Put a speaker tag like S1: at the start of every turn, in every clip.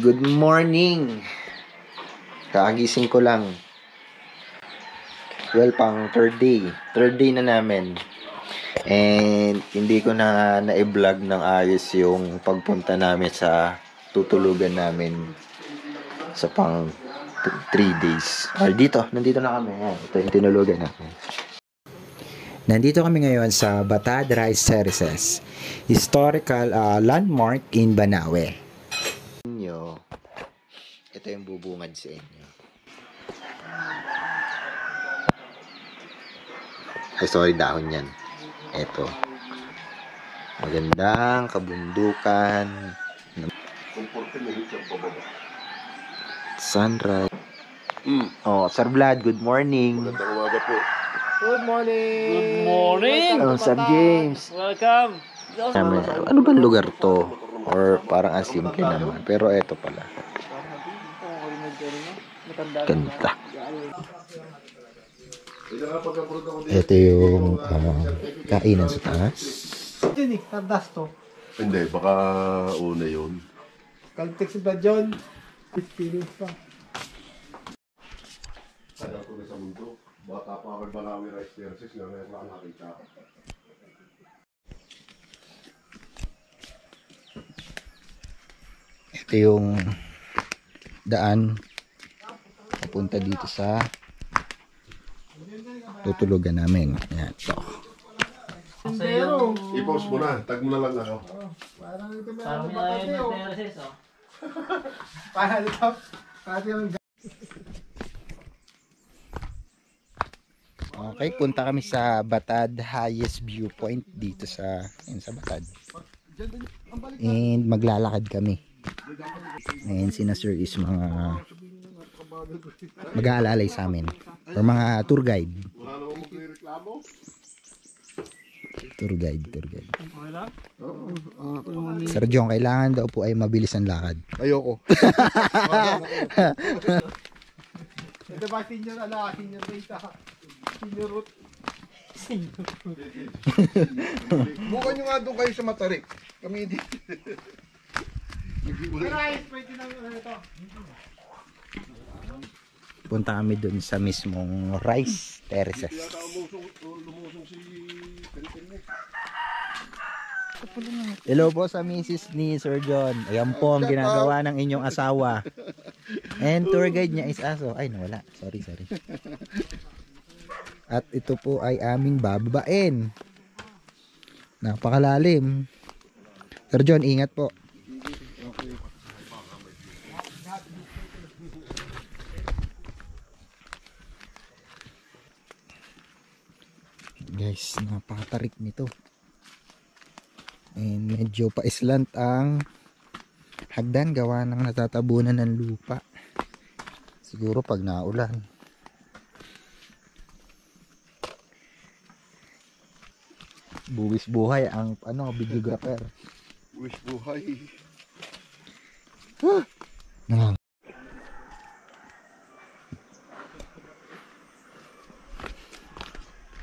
S1: Good morning. Kakagising ko lang. Well, pang third day. Third day na namin. And hindi ko na na-vlog ng ayos yung pagpunta namin sa tutulugan namin sa pang 3 days. Nandito na kami. Ito yung tinulugan namin. Nandito kami ngayon sa Batad Rice Terraces, historical landmark in Banawe. Ito yung bubungad sa inyo. Ay, sorry, dahon yan. Ito. Magandang kabundukan. Sunrise. Oh, Sir Vlad, good morning.
S2: Magandang umaga po.
S3: Good morning!
S4: Good morning!
S1: Oh, Sir James.
S4: Welcome!
S1: Ano bang lugar to? Or parang ang simple naman. Pero eto pala. Ganda. Ito yung kainan sa taas.
S3: Diyan kandas to.
S2: Hindi, baka una yun.
S3: Caltex ba John? Pipilis pa.
S2: Kaya ko na sa mundo. Bata pa ako Banawe Rice Terraces na ngayon lang nakita.
S1: Ito yung daan papunta dito sa tutulugan namin. Ayan, ito.
S2: I-post mo na, tag mo na lang ako.
S3: Parang ito may
S4: Parang
S3: batate
S4: yung
S3: oh.
S4: terraces, oh.
S3: Parang ito. Parang yung
S1: Okay, punta kami sa Batad highest viewpoint dito sa Batad. And maglalakad kami. And sina sir is mga mag-aalalay sa amin. Or mga tour guide.
S2: Wala namang magre-reklamo.
S1: Tour guide. Sir John, kailangan daw po ay mabilis ang lakad.
S2: Ayoko.
S3: ito ba senior senior data. Senior root.
S2: Bukan nyo nga doon kayo sa Matarik. Kami dito.
S3: Pero ayos pwede na ito.
S1: Punta kami dun sa mismong rice terraces.
S2: Yata lumusong si Tintin.
S1: Hello po sa misis ni Sir John. Ayan po ang ginagawa ng inyong asawa. And tour guide niya is aso. Ay, nawala. Sorry. At ito po ay aming bababain. Napakalalim. Sir John, ingat po. Guys, napakatarik nito. And medyo pa-islant ang hagdan gawa ng natatabunan ng lupa. Siguro pag naulan. Buwis buhay ang videographer.
S2: Wish buhay.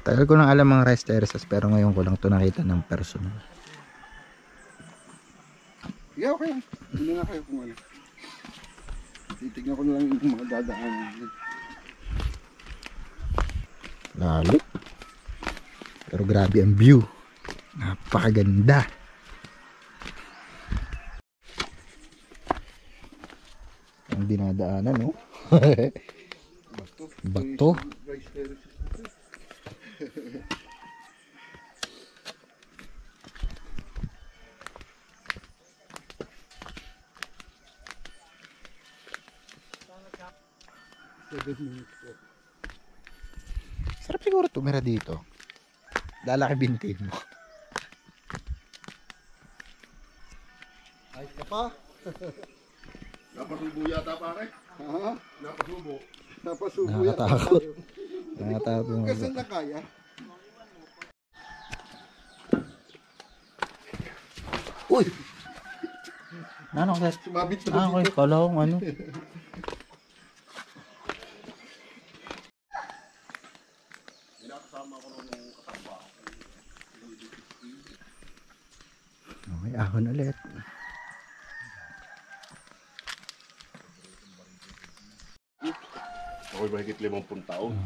S1: Tagal ko nang alam ang rice terraces pero ngayon ko lang ito nakita ng personal.
S2: Yeah, okay lang. Hindi na kayo kung ano. Titignan ko na lang yung mga dadaanan.
S1: Lalo. Pero grabe ang view. Napakaganda. Ang dinadaanan, no? Bato.
S2: Rice Terraces.
S1: Sarap siguro tumira dito. Lalaki bintin mo.
S2: Ay, ka pa? Napasubo yata pare? Ha? Napasubo. Napasubo yata.
S1: Nakakatakot. Nakakatakot.
S2: Kasi na kaya.
S1: Uy! Ano ka?
S2: Sumabit na
S1: Okay, kala kong ano. Okay, ahon ulit.
S2: ako'y mahigit 50 taon.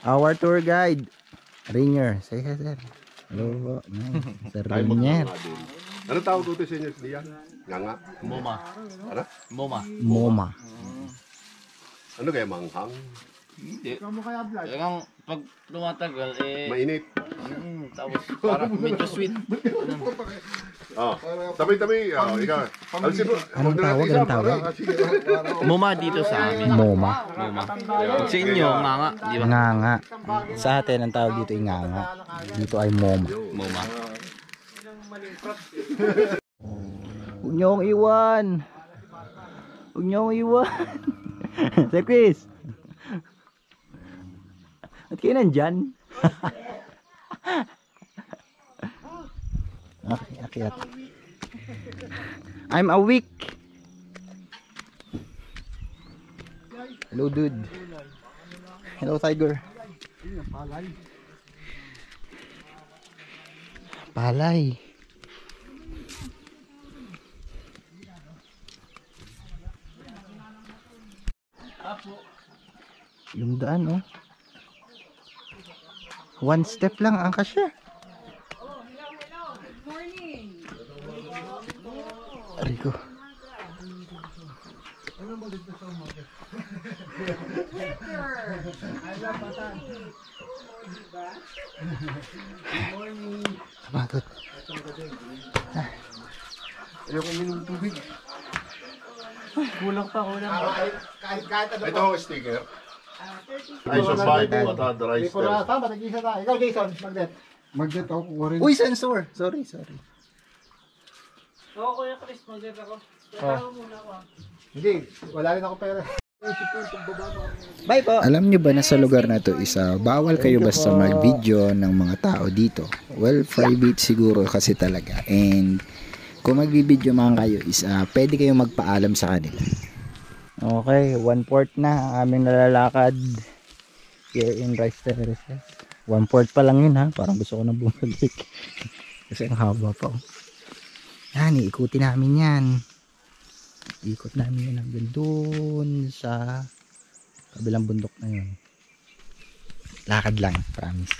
S1: Our tour guide, Ringer. Say hi, sir. Hello po. Sir
S2: Tayo
S1: Ringer.
S2: magkanga din. Ano tawag ko sa inyo, Dian? Nganga?
S3: Moma.
S2: Ano?
S3: Moma.
S1: Moma.
S2: Ano kaya manghang?
S3: Hindi.
S2: Kamu kaya vlog?
S3: Talagang pag tumatagal,
S2: Mainit.
S3: tapos parang medyo sweet.
S2: Tabi-tabi. Ikaw.
S1: Anong tawag? Anong tawag?
S3: Moma dito sa amin.
S1: Moma.
S3: Moma. Sa inyo, nganga. Di ba?
S1: Nganga. Sa atin, ang tawag dito ay nganga. Dito ay moma.
S3: Moma.
S1: Huwag niyo akong iwan. Huwag niyo akong iwan. Sir Chris. At kayo nandyan? Okay, akyat. I'm awake. Hello, dude. Hello, tiger. Palay. Yung daan, oh. One step lang ang kasya. Rico. Sabatot.
S2: Ayoko minum tubig.
S3: Kulang pa.
S2: Ito ang sticker. I survived what other I still.
S3: Ikaw, Jason, magnet.
S2: Magnet ako kuha rin.
S1: Uy, sensor. Sorry.
S3: Oo, Kuya Chris, magnet ako.
S2: Hindi, wala rin ako pera.
S1: Bye po. Alam nyo ba na sa lugar na to isa bawal kayo basta mag-video ng mga tao dito? Well, private siguro kasi talaga. And kung mag-video man kayo is pwede kayong magpaalam sa kanila. Okay, 1/4 na ang aming nalalakad here in Rice Terraces. 1/4 pa lang yun ha. Parang gusto ko na bumalik. Kasi ang haba pa. Yan, iikutin namin yan. Ikot namin yan hanggang doon sa kabilang bundok na yun. Lakad lang, promise.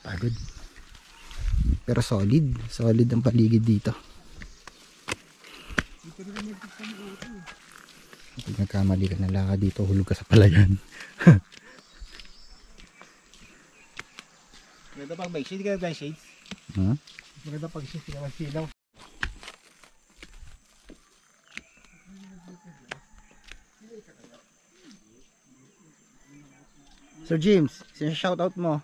S1: Pagod. Pero solid ang paligid dito. Pag nagkamali ka na lakad dito, hulog ka sa palayan.
S3: Maganda pag may shade ka na shades.
S1: Huh?
S3: Maganda pag shade ka na silaw.
S1: Sir James, shoutout mo.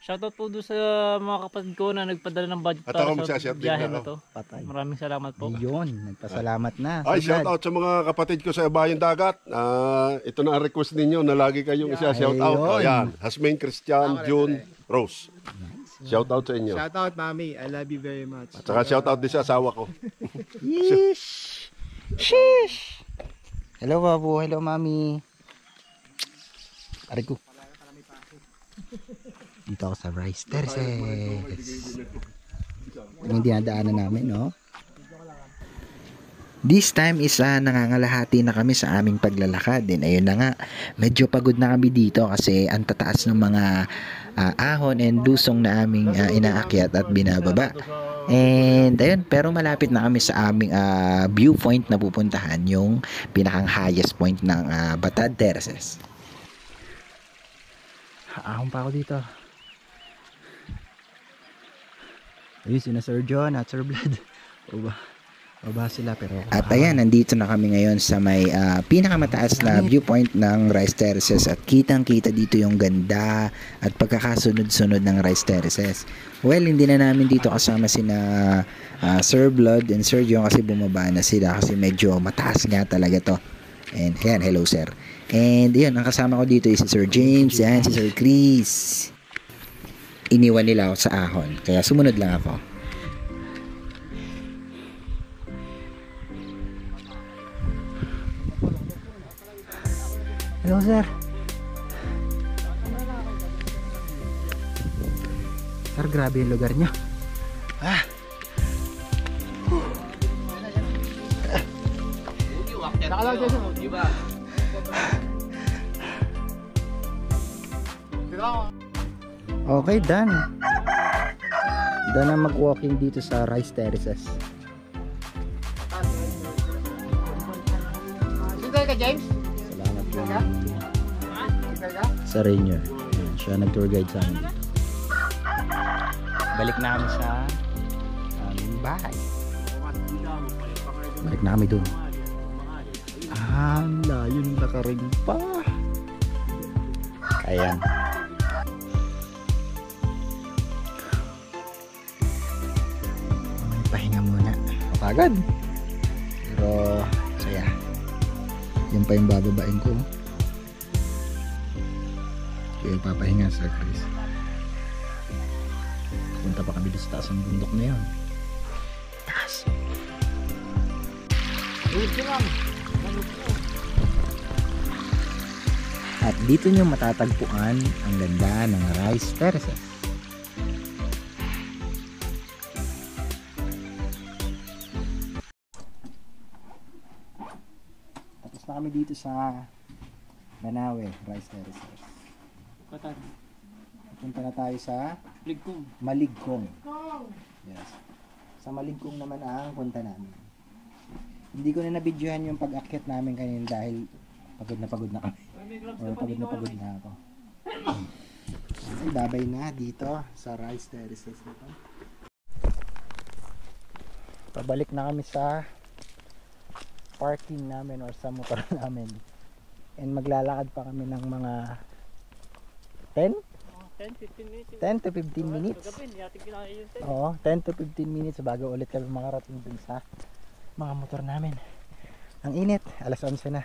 S3: Shoutout po doon sa mga kapatid ko na nagpadala ng budget
S2: At
S3: para
S2: ako
S3: sa
S2: magsashare din
S3: biyahe
S2: ako.
S3: na to.
S1: Patay.
S3: Maraming salamat po.
S1: Yun, nagpasalamat na.
S2: Ay,
S1: Sir
S2: shout
S1: Vlad.
S2: out sa mga kapatid ko sa Bayang Dagat. Ito na ang request ninyo na lagi kayong isa-shout out.
S1: Ayun.
S2: Ayan, Hasmain Christian, June, Rose. Shout out sa inyo.
S3: Shout out, Mami. I love you very much.
S2: At saka shout out din sa asawa ko.
S1: Yeesh. Sheesh. Hello, Babu. Hello, Mami. Aray ko. Dito ako sa Rice Terraces. Yung dinadaanan namin, no? This time is nangangalahati na kami sa aming paglalakad. And ayun na nga, medyo pagod na kami dito kasi ang tataas ng mga ahon and lusong na aming inaakyat at binababa. And ayun, pero malapit na kami sa aming viewpoint na pupuntahan, yung pinakang highest point ng Batad Terraces. Ahon pa ako dito. Ayun, sina Sir John at Sir Vlad. Baba sila pero... At ayan, nandito na kami ngayon sa may pinakamataas na viewpoint ng Rice Terraces. At kitang-kita dito yung ganda at pagkakasunod-sunod ng Rice Terraces. Well, hindi na namin dito kasama sina Sir Vlad and Sir John kasi bumaba na sila kasi medyo mataas nga talaga to. And ayan, hello sir. And yun, ang kasama ko dito is si Sir James, yan, si Sir Chris. Iniwan nila ako sa ahon, kaya sumunod lang ako. Hello sir. Sir, grabe yung lugar nyo.
S4: Okay, done. Done na mag-walking dito sa Rice Terraces.
S3: Sintay ka, James?
S4: Salamat po
S3: Sintay ka?
S4: sa Rainier. Yan, siya nag-tour guide sa amin dito. Balik na kami sa aming bahay. Balik na kami dun. Layo nakaring pa. Ayan. Pahinga muna. Kapagad. Pero saya. Yan pa yung bababain ko. Kaya papahinga sa Chris. Punta pa kami sa taas ng bundok na yun. Taas. At dito nyo matatagpuan ang ganda ng Rice Terraces. Tapos na kami dito sa Banawe, Rice Terraces. Punta na tayo sa Maligkong. Yes. Sa Maligkong naman ang punta namin. Hindi ko na nabidyohan yung pag-akyat namin kanina dahil pagod na kami. Or pagod na ako. Ay, babay na dito sa Rice Terraces nito. Pabalik na kami sa parking namin or sa motor namin. And maglalakad pa kami ng mga 10 to 15 minutes. Oo, 10 to 15 minutes bago ulit kami makarating dun sa mga motor namin. Ang init, alas 11 na.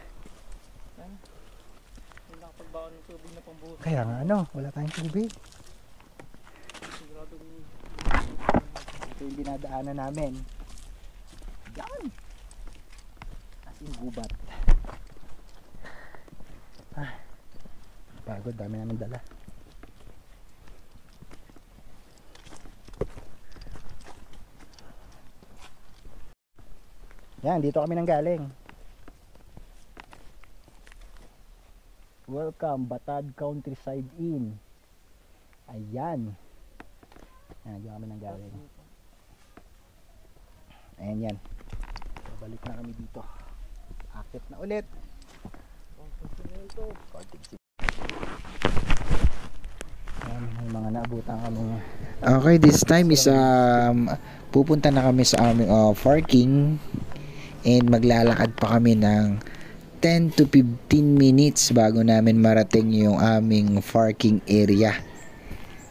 S4: Kaya nga wala tayong tubig. Ito yung dinadaanan namin. Yan! As in gubat. Pagod, dami namin dala. Yan, dito kami nang galing. Welcome, Batad Countryside Inn. Ayan. Yan, dito kami nang galing. Ayan yan. Balik na kami dito. Akit na ulit. Ayan, may mga naabutan kami. Okay, this time is pupunta na kami sa aming parking. And maglalakad pa kami ng 10 to 15 minutes bago namin marating yung aming parking area.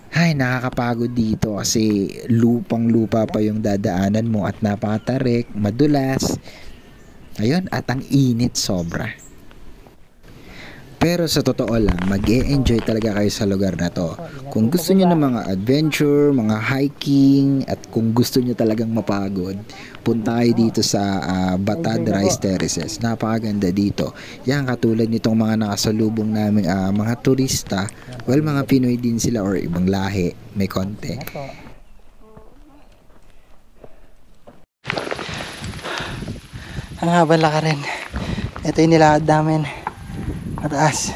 S4: Ay, nakakapagod dito kasi lupang lupa pa yung dadaanan mo at napakatarik, madulas. Ayun, at ang init sobra. Pero sa totoo lang, mag-e-enjoy talaga kayo sa lugar na to. Kung gusto niyo ng mga adventure, mga hiking, at kung gusto niyo talagang mapagod, punta kayo dito sa Batad Rice Terraces. Napakaganda dito. Yan, katulad nitong mga nakasalubong namin mga turista. Well, mga Pinoy din sila or ibang lahi. May konti. Ang haba laka rin. Ito yung nilakad namin. Mataas.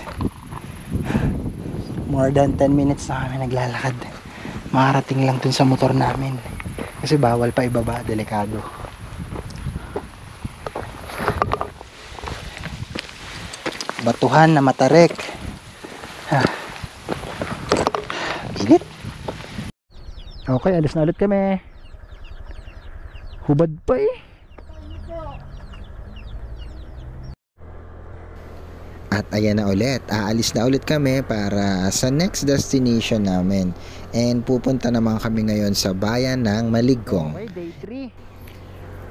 S4: More than 10 minutes na kami naglalakad. Makarating lang dun sa motor namin. Kasi bawal pa ibaba, delikado. Batuhan na matarik. Init. Okay, alis na ulit kami. Hubad pa eh. At ayan na ulit, aalis na ulit kami para sa next destination namin. And pupunta naman kami ngayon sa bayan ng Maligkong.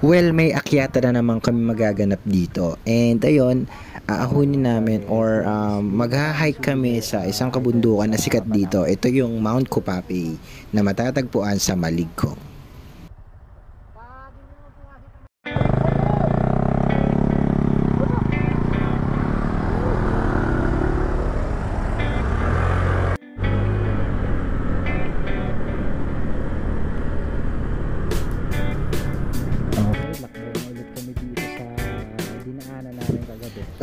S4: Well, may akyata na naman kami magaganap dito. And ayun, aahunin namin or magha-hike kami sa isang kabundukan na sikat dito. Ito yung Mount Kupapi na matatagpuan sa Maligkong.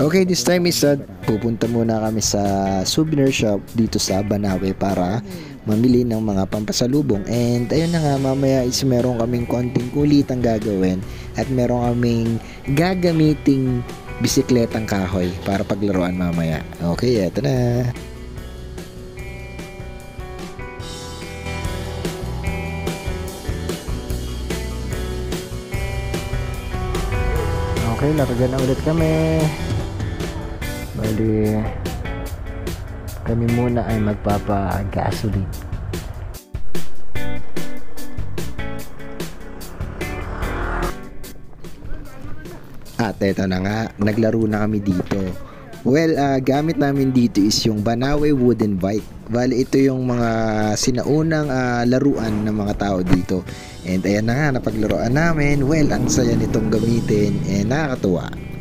S4: Okay, this time is pupunta muna kami sa souvenir shop dito sa Banawe para mamili ng mga pampasalubong. And ayun na nga, mamaya is meron kaming konting kulitang gagawin at meron kaming gagamiting bisikletang kahoy para paglaruan mamaya. Okay, eto na. Okay, larga na ulit kami. Bali, kami muna ay magpapa-gasoline. At eto na nga, naglaro na kami dito. Well, gamit namin dito is yung Banawe wooden bike. Bali, ito yung mga sinaunang laruan ng mga tao dito. And ayan na nga, napaglaruan namin. Well, ang saya nitong gamitin. Nakakatuwa.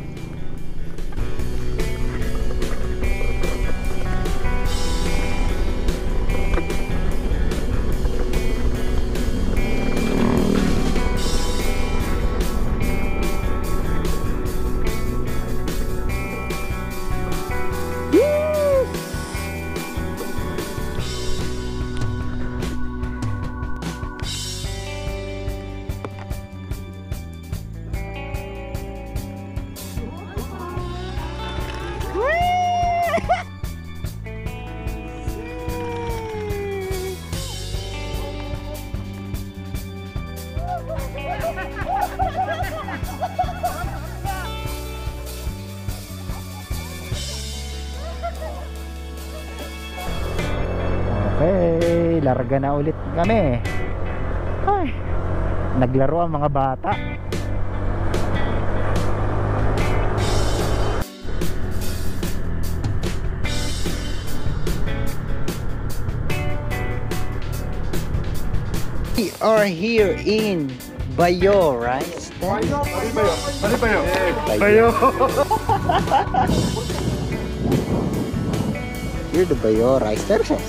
S4: Okay, larga na ulit kami. Ay, naglaro ang mga bata. We are here in Bayo, right?
S2: Bayo.
S4: Here the Bayo rice terraces.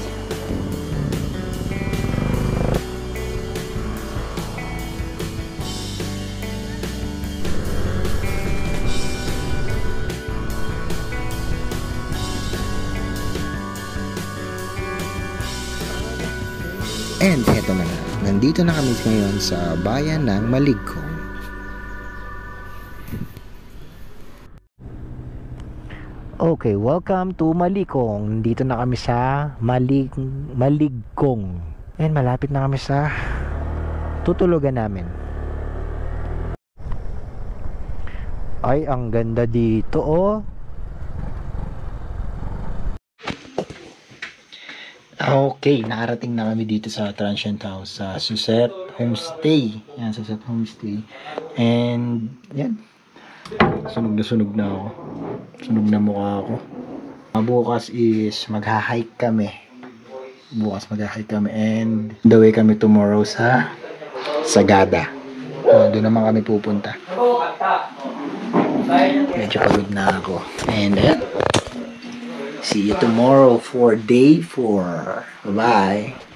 S4: And heto na nga, nandito na kami ngayon sa bayan ng Maligkong. Okay, welcome to Maligkong. Nandito na kami sa Maligkong. And malapit na kami sa tutulugan namin. Ay, ang ganda dito, oh. Okay, nakarating na kami dito sa Transient House sa Suset Homestay. Yan, Suset Homestay. And, yan. Sunog na ako. Sunog na mukha ako. Bukas is magha-hike kami. And the way kami tomorrow sa Sagada. Doon naman kami pupunta. Medyo pagod na ako. And see you tomorrow for day 4. Bye-bye.